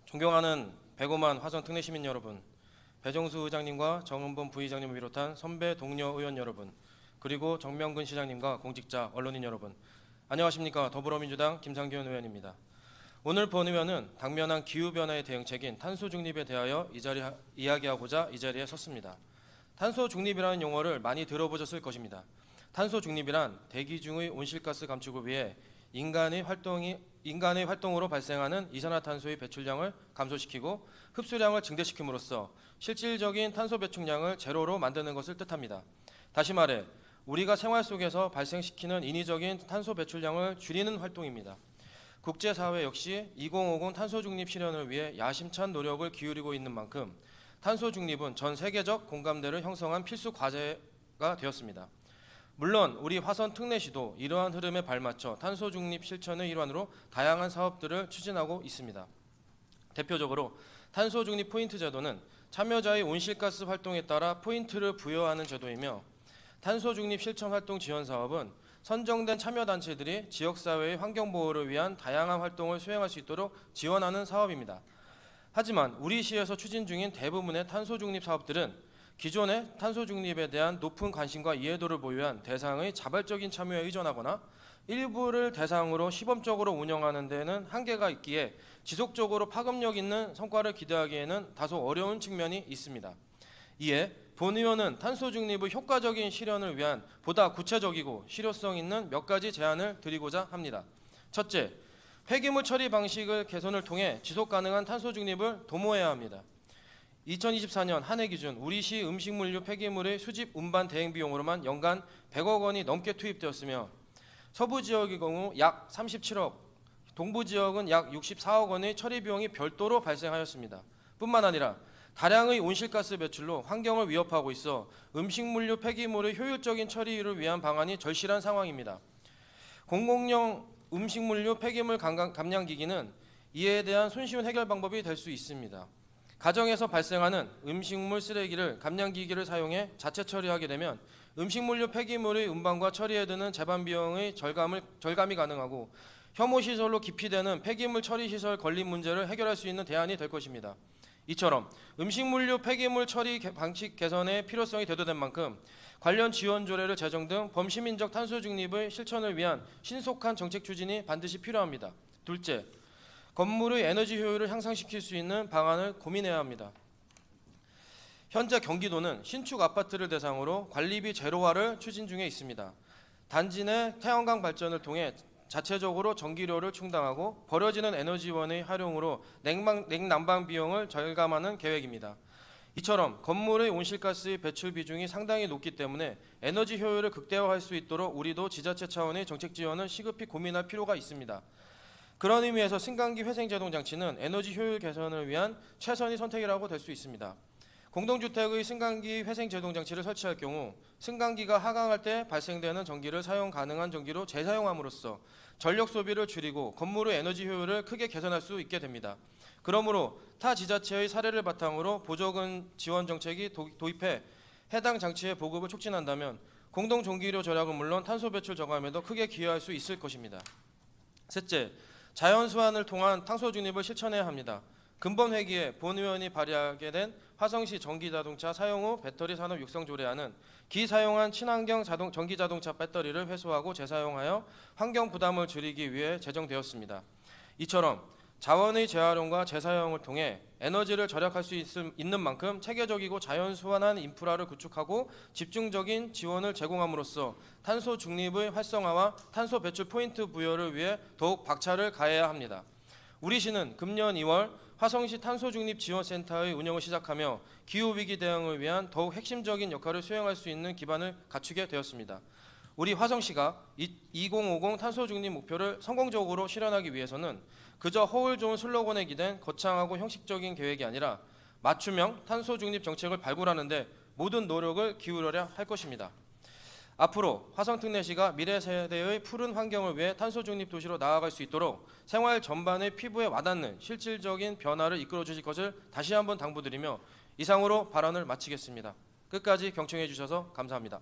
존경하는 백오만 화성 특례 시민 여러분, 배정수 의장님과 정은범 부의장님을 비롯한 선배 동료 의원 여러분, 그리고 정명근 시장님과 공직자 언론인 여러분, 안녕하십니까. 더불어민주당 김상균 의원입니다. 오늘 본 의원은 당면한 기후변화의 대응책인 탄소 중립에 대하여 이야기하고자 이 자리에 섰습니다. 탄소 중립이라는 용어를 많이 들어보셨을 것입니다. 탄소 중립이란 대기 중의 온실가스 감축을 위해 인간의 활동으로 발생하는 이산화탄소의 배출량을 감소시키고 흡수량을 증대시킴으로써 실질적인 탄소 배출량을 제로로 만드는 것을 뜻합니다. 다시 말해 우리가 생활 속에서 발생시키는 인위적인 탄소 배출량을 줄이는 활동입니다. 국제사회 역시 2050 탄소 중립 실현을 위해 야심찬 노력을 기울이고 있는 만큼 탄소 중립은 전 세계적 공감대를 형성한 필수 과제가 되었습니다. 물론 우리 화성 특례시도 이러한 흐름에 발맞춰 탄소 중립 실천의 일환으로 다양한 사업들을 추진하고 있습니다. 대표적으로 탄소 중립 포인트 제도는 참여자의 온실가스 활동에 따라 포인트를 부여하는 제도이며, 탄소 중립 실천 활동 지원 사업은 선정된 참여단체들이 지역사회의 환경보호를 위한 다양한 활동을 수행할 수 있도록 지원하는 사업입니다. 하지만 우리 시에서 추진 중인 대부분의 탄소 중립 사업들은 기존의 탄소 중립에 대한 높은 관심과 이해도를 보유한 대상의 자발적인 참여에 의존하거나 일부를 대상으로 시범적으로 운영하는 데는 한계가 있기에 지속적으로 파급력 있는 성과를 기대하기에는 다소 어려운 측면이 있습니다. 이에 본 의원은 탄소 중립의 효과적인 실현을 위한 보다 구체적이고 실효성 있는 몇 가지 제안을 드리고자 합니다. 첫째, 폐기물 처리 방식을 개선을 통해 지속 가능한 탄소 중립을 도모해야 합니다. 2024년 한 해 기준 우리시 음식물류 폐기물의 수집 운반 대행 비용으로만 연간 100억 원이 넘게 투입되었으며, 서부 지역의 경우 약 37억, 동부 지역은 약 64억 원의 처리 비용이 별도로 발생하였습니다. 뿐만 아니라 다량의 온실가스 배출로 환경을 위협하고 있어 음식물류 폐기물의 효율적인 처리를 위한 방안이 절실한 상황입니다. 공공용 음식물류 폐기물 감량기기는 이에 대한 손쉬운 해결 방법이 될 수 있습니다. 가정에서 발생하는 음식물 쓰레기를 감량기기를 사용해 자체 처리하게 되면 음식물류 폐기물의 운반과 처리에 드는 재반 비용의 절감이 가능하고 혐오시설로 기피되는 폐기물 처리시설 건립 문제를 해결할 수 있는 대안이 될 것입니다. 이처럼 음식물류 폐기물 처리 방식 개선의 필요성이 대두된 만큼 관련 지원 조례를 제정 등 범시민적 탄소 중립의 실천을 위한 신속한 정책 추진이 반드시 필요합니다. 둘째, 건물의 에너지 효율을 향상시킬 수 있는 방안을 고민해야 합니다. 현재 경기도는 신축 아파트를 대상으로 관리비 제로화를 추진 중에 있습니다. 단지 내 태양광 발전을 통해 자체적으로 전기료를 충당하고 버려지는 에너지원의 활용으로 냉난방 비용을 절감하는 계획입니다. 이처럼 건물의 온실가스 배출 비중이 상당히 높기 때문에 에너지 효율을 극대화할 수 있도록 우리도 지자체 차원의 정책 지원을 시급히 고민할 필요가 있습니다. 그런 의미에서 승강기 회생제동 장치는 에너지 효율 개선을 위한 최선의 선택이라고 될 수 있습니다. 공동주택의 승강기 회생제동 장치를 설치할 경우 승강기가 하강할 때 발생되는 전기를 사용 가능한 전기로 재사용함으로써 전력 소비를 줄이고 건물의 에너지 효율을 크게 개선할 수 있게 됩니다. 그러므로 타 지자체의 사례를 바탕으로 보조금 지원 정책이 도입해 해당 장치의 보급을 촉진한다면 공동 전기료 절약은 물론 탄소 배출 저감에도 크게 기여할 수 있을 것입니다. 셋째, 자연 수환을 통한 탄소 중립을 실천해야 합니다. 근본 회기에 본 의원이 발의하게 된 화성시 전기자동차 사용 후 배터리 산업 육성 조례안은 기사용한 친환경 전기자동차 배터리를 회수하고 재사용하여 환경 부담을 줄이기 위해 제정되었습니다. 이처럼 자원의 재활용과 재사용을 통해 에너지를 절약할 수 있는 만큼 체계적이고 자연 수환한 인프라를 구축하고 집중적인 지원을 제공함으로써 탄소 중립의 활성화와 탄소 배출 포인트 부여를 위해 더욱 박차를 가해야 합니다. 우리 시는 금년 2월 화성시 탄소중립지원센터의 운영을 시작하며 기후위기 대응을 위한 더욱 핵심적인 역할을 수행할 수 있는 기반을 갖추게 되었습니다. 우리 화성시가 2050 탄소중립 목표를 성공적으로 실현하기 위해서는 그저 허울 좋은 슬로건에 기댄 거창하고 형식적인 계획이 아니라 맞춤형 탄소중립 정책을 발굴하는 데 모든 노력을 기울여야 할 것입니다. 앞으로 화성특례시가 미래 세대의 푸른 환경을 위해 탄소중립 도시로 나아갈 수 있도록 생활 전반의 피부에 와닿는 실질적인 변화를 이끌어 주실 것을 다시 한번 당부드리며 이상으로 발언을 마치겠습니다. 끝까지 경청해 주셔서 감사합니다.